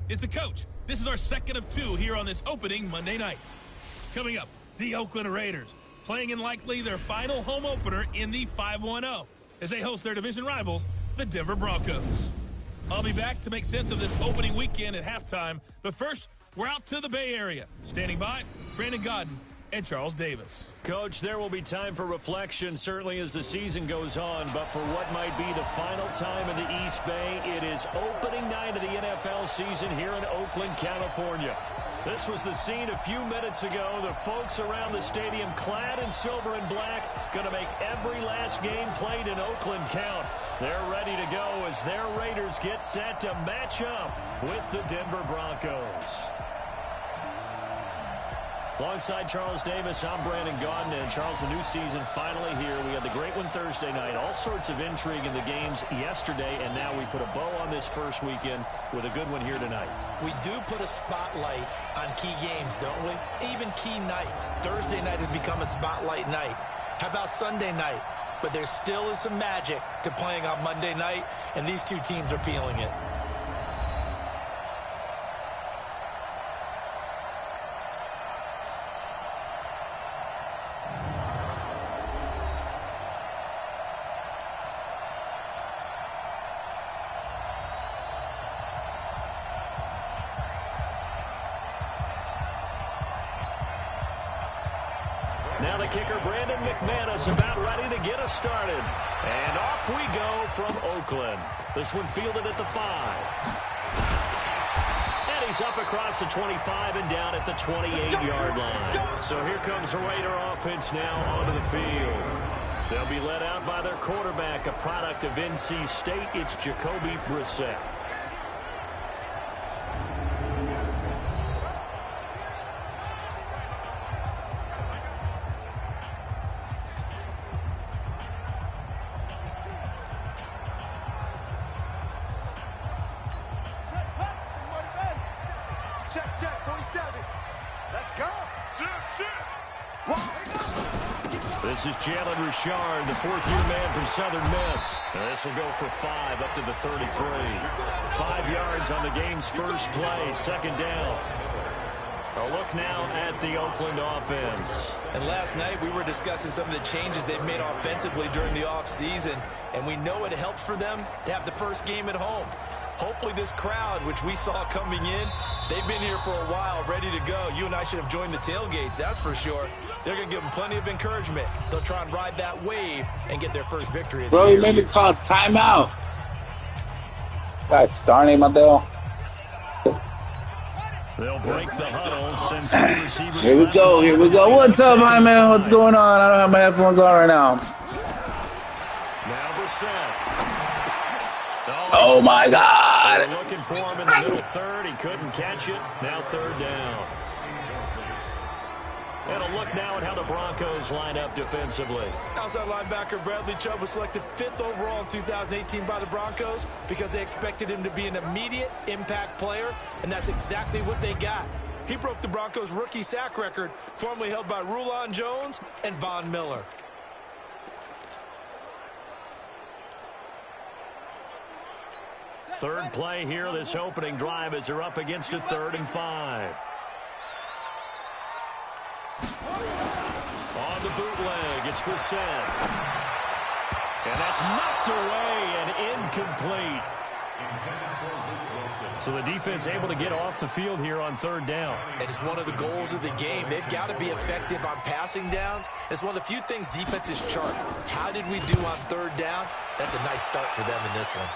It's the coach. This is our second of two here on this opening Monday night. Coming up, the Oakland Raiders, playing in likely their final home opener in the 5-1-0 as they host their division rivals, the Denver Broncos. I'll be back to make sense of this opening weekend at halftime, but first, we're out to the Bay Area. Standing by, Brandon Godden and Charles Davis. Coach, there will be time for reflection, certainly as the season goes on, but for what might be the final time in the East Bay, it is opening night of the NFL season here in Oakland, California. This was the scene a few minutes ago. The folks around the stadium clad in silver and black going to make every last game played in Oakland count. They're ready to go as their Raiders get set to match up with the Denver Broncos. Alongside Charles Davis, I'm Brandon Gaudin. And Charles, the new season finally here. We had the great one Thursday night. All sorts of intrigue in the games yesterday, and now we put a bow on this first weekend with a good one here tonight. We do put a spotlight on key games, don't we? Even key nights. Thursday night has become a spotlight night. How about Sunday night? But there still is some magic to playing on Monday night, and these two teams are feeling it. Now the kicker, Brandon McManus, about ready to get us started. And off we go from Oakland. This one fielded at the 5. And he's up across the 25 and down at the 28-yard line. So here comes the Raider offense now onto the field. They'll be led out by their quarterback, a product of NC State. It's Jacoby Brissett. This is Jalen Richard, the fourth-year man from Southern Miss. This will go for 5 up to the 33. 5 yards on the game's first play, second down. A look now at the Oakland offense. And last night we were discussing some of the changes they've made offensively during the offseason, and we know it helps for them to have the first game at home. Hopefully this crowd, which we saw coming in, they've been here for a while, ready to go. You and I should have joined the tailgates, that's for sure. They're going to give them plenty of encouragement. They'll try and ride that wave and get their first victory. Bro, you made me call timeout. Gosh darn it, Mateo. They'll break the huddle since the receivers. Here we go, here we go. What's up, my man? What's going on? I don't have my headphones on right now. Now Brissett. Oh, my God. Looking for him in the middle third. He couldn't catch it. Now third down. And a look now at how the Broncos line up defensively. Outside linebacker Bradley Chubb was selected 5th overall in 2018 by the Broncos because they expected him to be an immediate impact player, and that's exactly what they got. He broke the Broncos' rookie sack record, formerly held by Rulon Jones and Von Miller. Third play here, this opening drive as they're up against a 3rd and 5. On the bootleg, it's Brissett. And that's knocked away and incomplete. So the defense able to get off the field here on 3rd down. And it's one of the goals of the game. They've got to be effective on passing downs. It's one of the few things defenses chart. How did we do on 3rd down? That's a nice start for them in this one.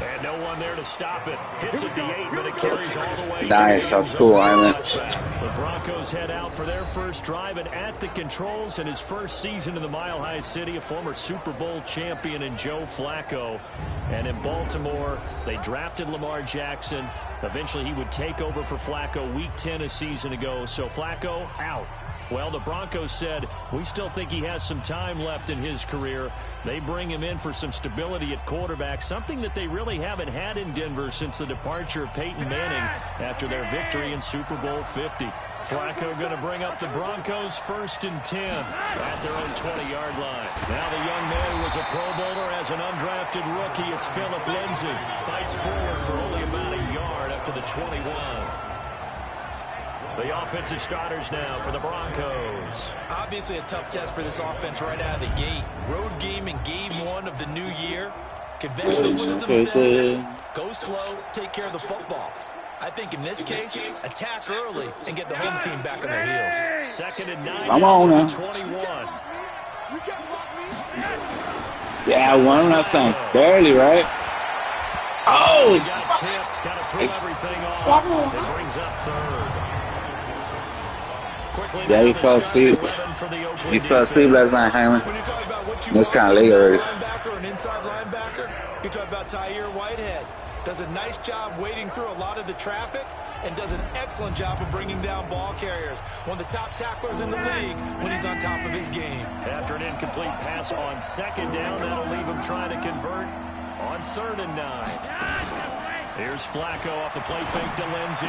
And no one there to stop it. Hits at the 8, but it carries all the way. Nice, that's cool, Ivan. The Broncos head out for their first drive, and at the controls in his first season in the Mile High City, a former Super Bowl champion in Joe Flacco. And in Baltimore, they drafted Lamar Jackson. Eventually, he would take over for Flacco week 10 a season ago. So Flacco out. Well, the Broncos said, we still think he has some time left in his career. They bring him in for some stability at quarterback, something that they really haven't had in Denver since the departure of Peyton Manning after their victory in Super Bowl 50. Flacco going to bring up the Broncos 1st and 10 at their own 20-yard line. Now the young man who was a Pro Bowler as an undrafted rookie, it's Phillip Lindsay. Fights forward for only about a yard after the 21. The offensive starters now for the Broncos. Obviously a tough test for this offense right out of the gate. Road game in game 1 of the new year. Conventional wisdom says, go slow, take care of the football. I think in this case, attack early and get the home team back on their heels. 2nd and 9. Come on now. 21. Yeah, one. I'm not saying barely, right? Oh! Got tipped, got to throw everything off. It brings up 3rd. Quickly Yeah, he fell asleep. He fell asleep last night, Hyman. That's kind of late already. Linebacker, an inside linebacker. You talk about Tyre Whitehead. Does a nice job wading through a lot of the traffic and does an excellent job of bringing down ball carriers. One of the top tacklers in the league when he's on top of his game. After an incomplete pass on 2nd down, that'll leave him trying to convert on 3rd and 9. Here's Flacco off the play fake to Lindsay.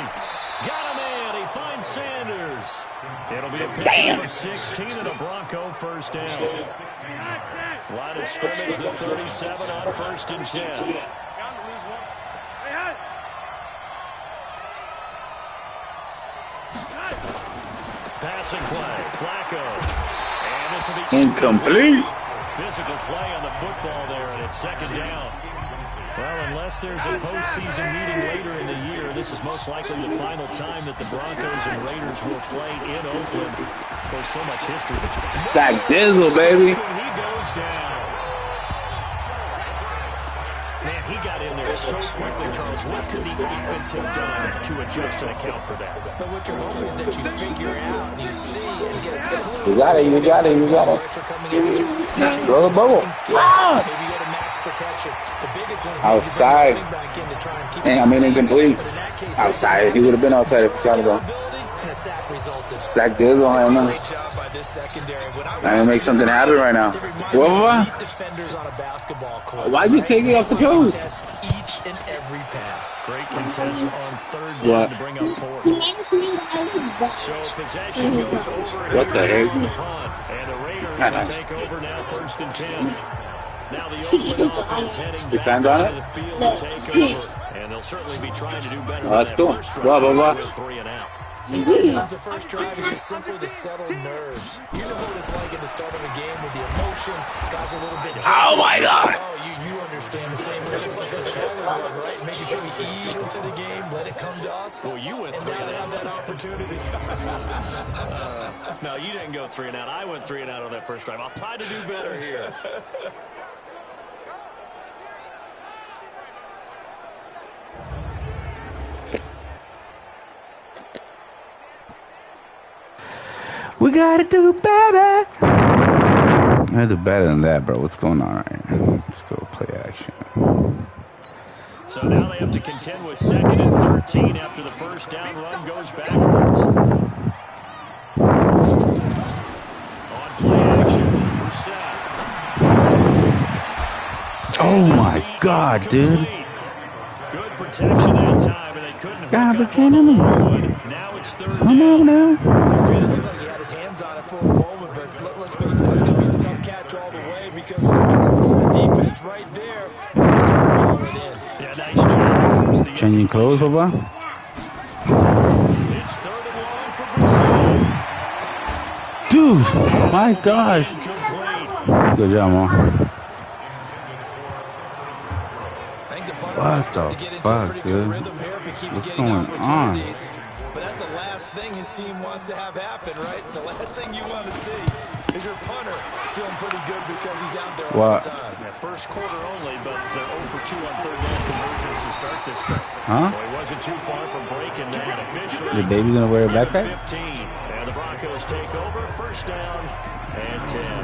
Got him in. He finds Sanders. It'll be a pickup of 16 and a Bronco 1st down. Line of scrimmage, the 37 on 1st and 10. Passing play, Flacco. And this will be Incomplete. Physical play on the football there, and it's 2nd down. Well, unless there's a postseason meeting later in the year, this is most likely the final time that the Broncos and Raiders will play in Oakland. There's so much history between. Sack Dizzle, baby. He goes down. Man, he got in there so quickly, Charles. What could the offense have done to adjust and account for that? But what you're hoping is that you figure out and you see and get a clue. You got it, you got it, you got it. Throw the bubble. Ah! Maybe go to max protection. The biggest one is Outside. back in to try and keep And I mean incomplete. But in that case, Outside. He would have been outside if he shot it though. and a sack results in. Sack Dizzle, man. Great job by this secondary. When I was I need to make something happen right now. they remind me of What? elite defenders on a basketball court. Why'd you take me off the post? Contest each and every pass. Great contest on 3rd down to bring up 4th. So possession goes over. What the heck? And the Raiders will take over now 1st and 10. Now the Oakland offense heading You back found on onto it? the field to take over. And they'll certainly be trying to do better Oh, that's than cool. that first Blah, drive blah, blah. with 3 and out. Sometimes the first drive is just simply to settle nerves. You know what it's like at the start of a game with the emotion. Guys are a little bit jumpy. Oh my God. Oh, you understand the same way, just like this caller would, right? Making sure we ease into the game, let it come to us. Well, you went and 3 now and they out. have that opportunity. No, you didn't go 3 and out. I went 3 and out on that first drive. I'll try to do better here. We gotta do better. I gotta do better than that, bro. What's going on right here? Let's go play action. So now they have to contend with 2nd and 13 after the first down run goes backwards. On play action, Brissett. Oh my God, dude. Good protection that time, and they couldn't. God, but kidding me. Now it's 3rd Come down. on now. It looked like he had his hands on it for a moment, but let's face it, that's going to be a tough catch all the way because of the presence of the defense right there. It's just trying to haul it in. Yeah, nice job. Changing clothes, Papa? It's 3rd and long for Brissett. Dude, my gosh. Incomplete. Good job, man. I think the punter What might the start to get into a fuck, pretty dude? good rhythm here if he keeps What's getting going opportunities. But that's the last thing his team wants to have happen, right? The last thing you want to see is your punter feeling pretty good because he's out there all What? the time. Yeah, first quarter only, but they're 0 for 2 on 3rd down conversions to start this thing. Huh? Well, he wasn't too far from breaking that officially. The baby's gonna wear a backpack? 15. And the Broncos take over. 1st down and 10.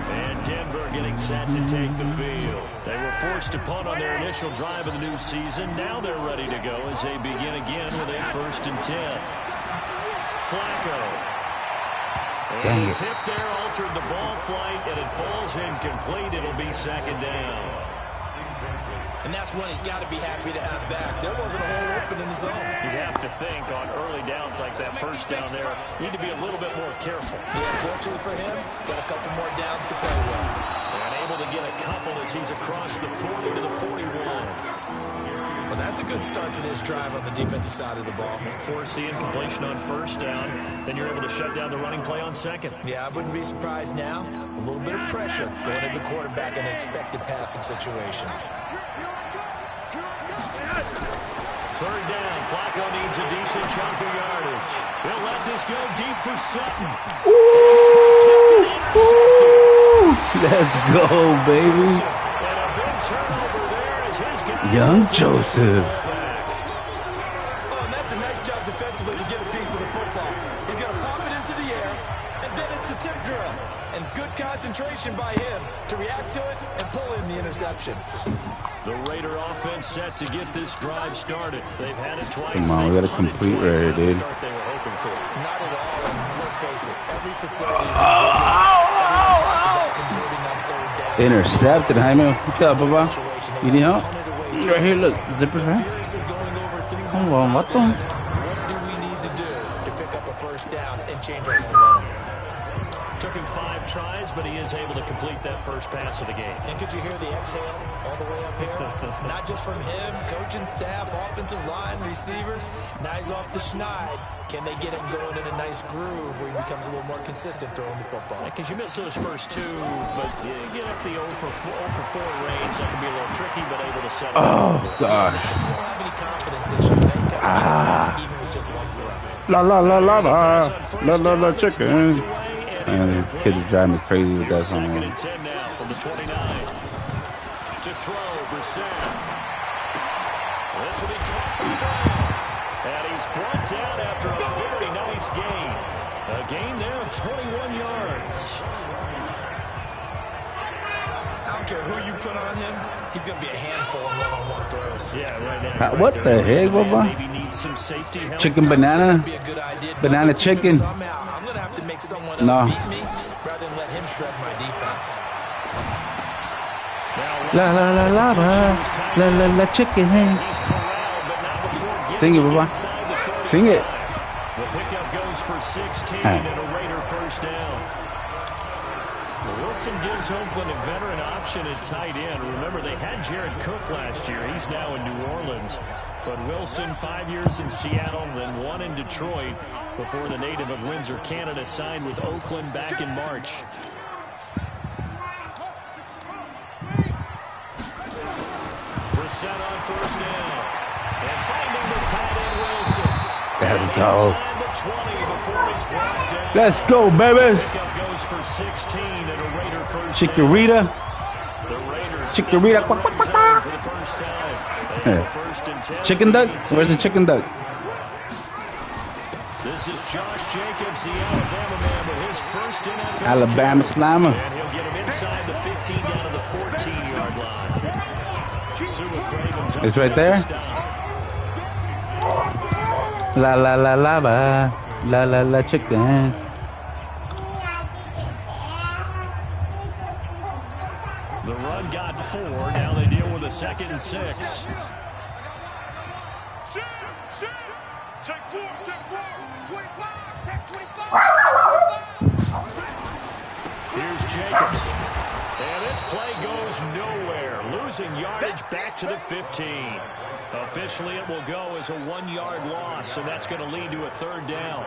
And Denver getting set to take the field. They were forced to punt on their initial drive of the new season. Now they're ready to go as they begin again with a 1st and 10. Flacco. Dang And it. tip there altered the ball flight, and it falls incomplete. It'll be 2nd down. and that's one he's got to be happy to have back. There wasn't a hole open in the zone. You have to think on early downs like that first down there, you need to be a little bit more careful. Yeah, fortunately for him, got a couple more downs to play with. And able to get a couple as he's across the 40 to the 41. Well, that's a good start to this drive on the defensive side of the ball. Force the incompletion on first down, then you're able to shut down the running play on second. Yeah, I wouldn't be surprised now. A little bit of pressure going into the quarterback in an expected passing situation. Third down, Flacco needs a decent chunk of yardage. He'll let this go deep for Sutton. Ooh, let's go, baby. And a big turnover there as his guys Young Joseph. Oh, and that's a nice job defensively to get a piece of the football. He's going to pop it into the air, and then it's the tip drill. And good concentration by him to react to it and pull in the interception. The Raider offense set to get this drive started. They've had it twice. Come on, we got a complete right here, dude. They were hoping for. Not at all. And let's face it, every facility converting on third down. Intercepted, Jaime. What's up, Baba? You need help? Right here, look. Zippers, right? Hold on, what the? What do we need to do to pick up a first down and change our momentum? Took him 5 tries, but he is able to complete that first pass of the game. And could you hear the exhale all the way up here? Not just from him, coaching staff, offensive line, receivers. Now he's off the schneid. Can they get him going in a nice groove where he becomes a little more consistent throwing the football? Because you miss those first 2, but you get up the 0 for 4 range. That can be a little tricky, but able to settle. Oh, gosh. You don't have any confidence issues. They ain't got even with just one throw. La la la la la. La la la chicken. Man, these kids are driving me crazy with that song. Second and 10 now from the 29. To throw, Brissett. This will be caught by Brown. And he's brought down after a very nice gain. A gain there of 21 yards. I don't care who you put on him. He's going to be a handful of one-on-one throws. Yeah, right now. What the heck, Baba? Maybe need some safety help. Chicken banana? Banana chicken? Somehow, I'm going to have to make someone else beat me rather than let him shred my defense. La la la la la la la chicken. Sing it, Baba. Sing it. The pickup goes for 16 and a Raider first down. Wilson gives Oakland a veteran option at tight end. Remember, they had Jared Cook last year. He's now in New Orleans. But Wilson, 5 years in Seattle, then 1 in Detroit before the native of Windsor, Canada, signed with Oakland back in March. Brissett on first down. And finding the tight end, Wilson. Let's go. Let's Let's go, babies. Goes for 16 and a Raider first Chikorita. Chikorita. for the first time. First and 10. Chicken duck? Where's the chicken duck? This is Josh Jacobs, the Alabama man, but his first NFL. Alabama Slammer. And he'll get him inside the 15 down to the 14-yard line. It's right there. La la la la la la la la chicken. The run got 4. Now they deal with a 2nd and 6. Take 4, 25, take 25. Here's Jacobs. And this play goes nowhere. Losing yardage back to the 15. Officially, it will go as a 1-yard loss, and that's going to lead to a 3rd down.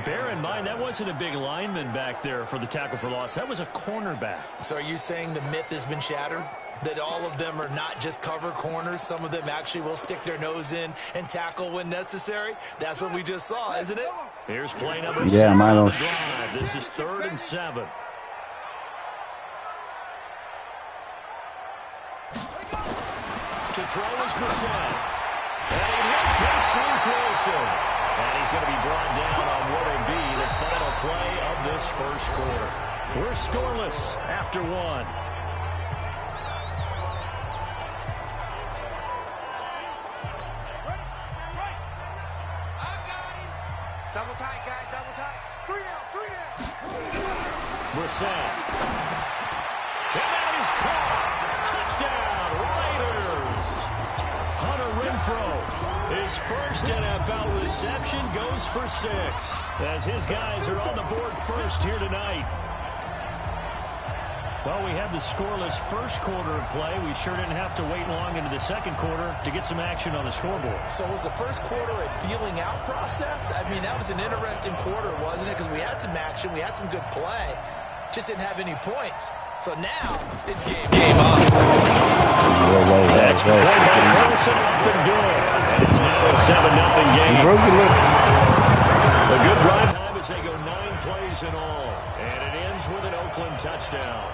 Bear in mind, that wasn't a big lineman back there for the tackle for loss. That was a cornerback. So are you saying the myth has been shattered? That all of them are not just cover corners? Some of them actually will stick their nose in and tackle when necessary? That's what we just saw, isn't it? Here's play number 7 Milo. on the drive. This is 3rd and 7. To throw is Brissett. And he hits Luke Wilson. And he's going to be brought down on what will be the final play of this first quarter. We're scoreless after 1. Double tight, guys, double tight. 3 down. Brissett. And that is caught. Touchdown, Raiders. His first NFL reception goes for 6, as his guys are on the board first here tonight. Well, we had the scoreless first quarter of play. We sure didn't have to wait long into the second quarter to get some action on the scoreboard. So was the first quarter a feeling out process? I mean, that was an interesting quarter, wasn't it? Because we had some action, we had some good play, just didn't have any points. So now it's game on. That's good. Up and good. It's a 7-0 game. A good drive time as they go 9 plays in all, and it ends with an Oakland touchdown.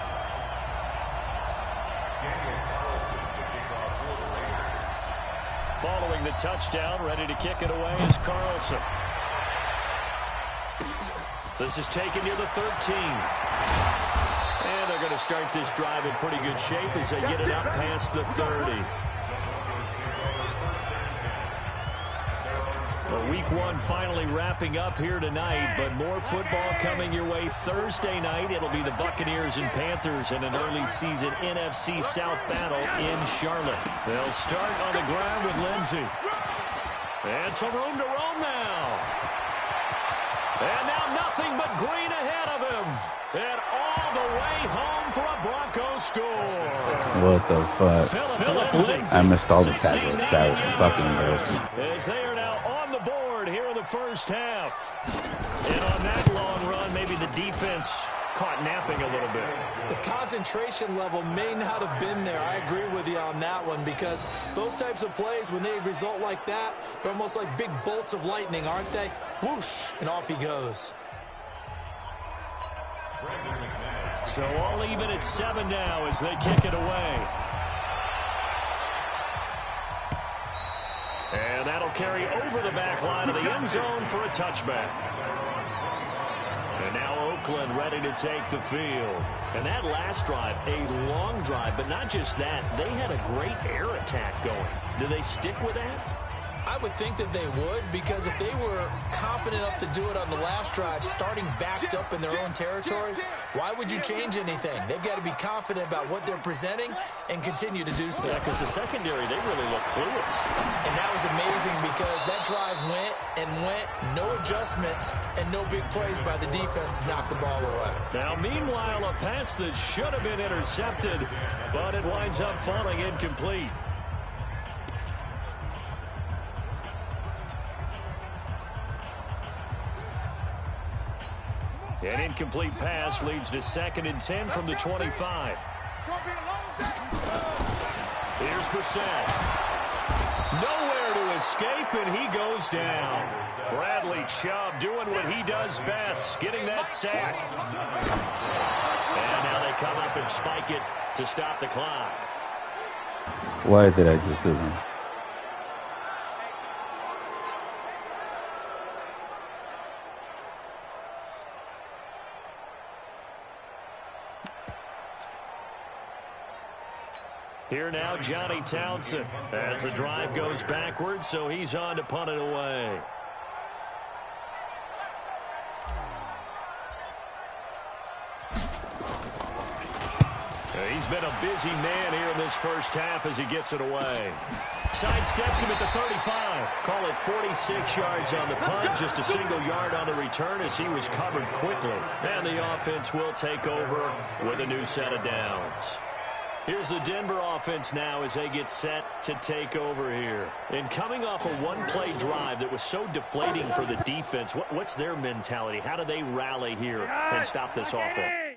Following the touchdown, ready to kick it away is Carlson. This is taken near the 13. And they're going to start this drive in pretty good shape as they get it up past the 30. Well, week 1 finally wrapping up here tonight, but more football coming your way Thursday night. It'll be the Buccaneers and Panthers in an early season NFC South battle in Charlotte. They'll start on the ground with Lindsey. And some room to roam now. And now nothing but green ahead of him. And all the way home for a Broncos score. What the fuck? I missed all the tackles. That was fucking embarrassing. As they are now on the board here in the first half. And on that long run, maybe the defense caught napping a little bit. The concentration level may not have been there. I agree with you on that one, because those types of plays, when they result like that, they're almost like big bolts of lightning, aren't they? Whoosh, and off he goes. So all even at 7 now as they kick it away. And that'll carry over the back line of the end zone for a touchback. And now Oakland ready to take the field. And that last drive, a long drive, but not just that. They had a great air attack going. Do they stick with that? I would think that they would, because if they were confident enough to do it on the last drive, starting backed up in their own territory, why would you change anything? They've got to be confident about what they're presenting and continue to do so. Yeah, because the secondary, they really look clueless. And that was amazing, because that drive went and went, no adjustments, and no big plays by the defense to knock the ball away. Now, meanwhile, a pass that should have been intercepted, but it winds up falling incomplete. An incomplete pass leads to 2nd and 10 from the 25. Here's Brissett. Nowhere to escape, and he goes down. Bradley Chubb doing what he does best, getting that sack. And now they come up and spike it to stop the clock. Why did I just do that? Here now, Johnny Townsend, as the drive goes backwards, so he's on to punt it away. He's been a busy man here in this first half as he gets it away. Sidesteps him at the 35. Call it 46 yards on the punt, just a single yard on the return as he was covered quickly. And the offense will take over with a new set of downs. Here's the Denver offense now as they get set to take over here. And coming off a one-play drive that was so deflating for the defense, what's their mentality? How do they rally here and stop this offense?